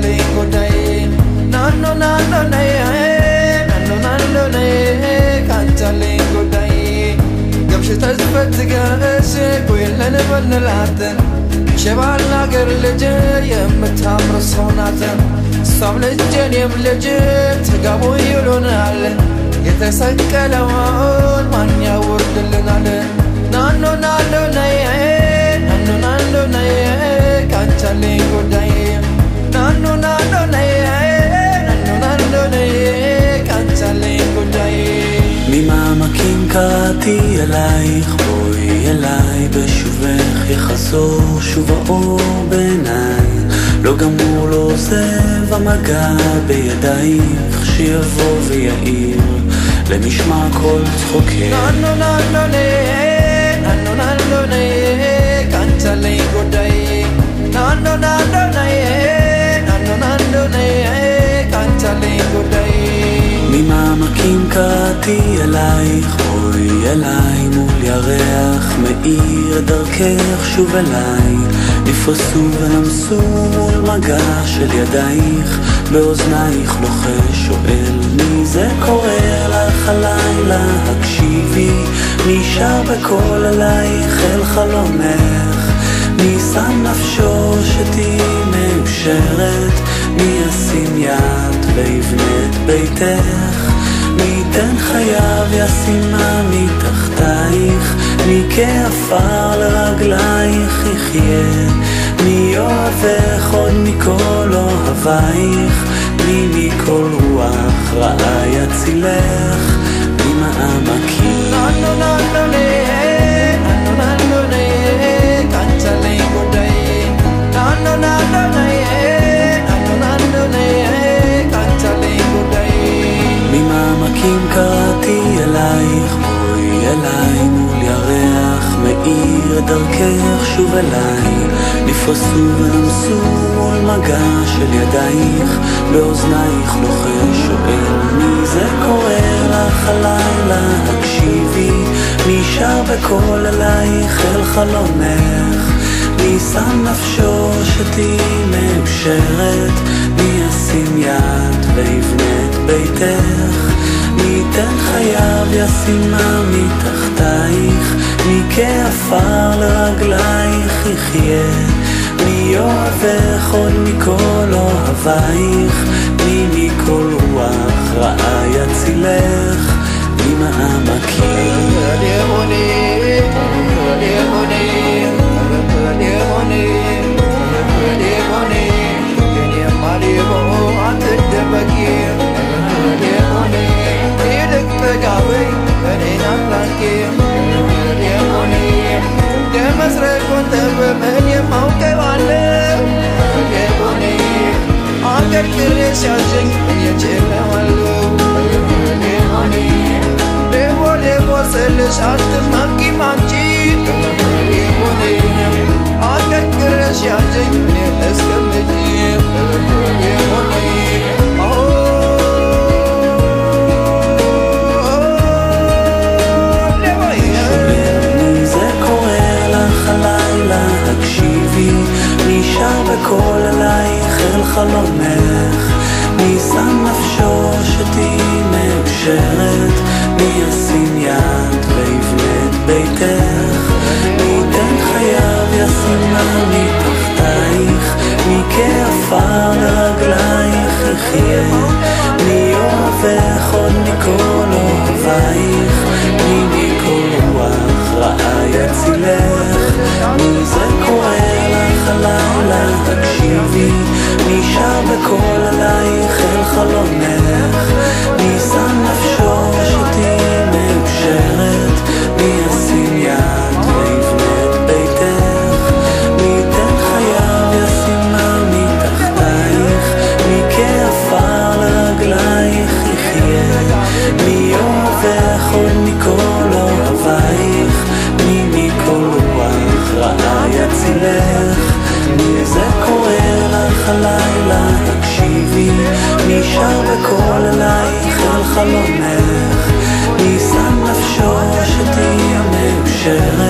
cancelling good day. No, cancelling good day. Gabshe tazfat gaase koylen banlaten. Shevala gerleje yemtamr sonaten. Samlejen yemleje tgabu yulunal. Yetesakkalawon man yawrdilnal. No, cancelling good day. No, cancelling good day. ממעמקים קראתי אלייך, בואי אליי בשובך, יחזור שוב האור בעיניי, לא גמור לא עוזב המגע בידייך, שיבוא ויעיר למשמע כל צחוקך. Cancelling good day. No, cancelling good day. ממעמקים קראתי אלייך, בואי אליי מול ירח מאיר דרכך שוב אליי, נפרסו ונמסו מול מגע של ידייך, באוזנייך לוחש שואל מי זה קורא לך הלילה, הקשיבי מי שר בקול אלייך אל חלומך, מי שם נפשו שתהי מאושרת, מי ישים יד ויבנה את ביתך, מי ייתן חייו ישימה מתחתייך, מי כעפר לרגלייך יחיה, מי אוהבך עוד מכל אוהבייך, מי מכל רוח רעה יצילך, ממעמקים. Cancelling good day. No, cancelling good day. ממעמקים קראתי אלייך, בואי אליי מול ירח מאיר דרכך שוב אליי, נפרסו ונמסו מול מגע של ידייך, באוזנייך לוחש שואל מי זה קורא לך הלילה, הקשיבי מי שר בקול אלייך אל חלומך, מי שם נפשו שתהי מאושרת, מי ישים יד ויבנה את ביתך, מי ייתן חייו ישימה מתחתייך, מי כעפר לרגלייך יחיה, מי אוהבך עוד מכל אוהבייך, מי מכל רוח רעה יצילך, ממעמקים. בקול אלייך אל חלומך, מי שם נפשו שתהי מאושרת, מי ישים יד ויבנה את ביתך, מי ייתן חייו ישימה מתחתייך, מי כעפר לרגלייך יחיה, מי אוהבך עוד מכל אוהבייך, מי מכל רוח רעה יצילך, מי זה קורא לך הלילה, תקשיבי מי שר בקול עלייך אל חלומך, מי שם נפשו שתהי מאושרת, מי ישים יד ויבנה את ביתך, מי ייתן חייו ישימה מתחתייך, מי כעפר לרגלייך יחיה, מי אוהבך עוד מכל אוהבייך, מי מכל רוח רעה יצילך, מי זה קורא לך הלילה, תקשיבי מי שר בקול אלייך אל חלומך, מי שם נפשו שתהי מאושרת,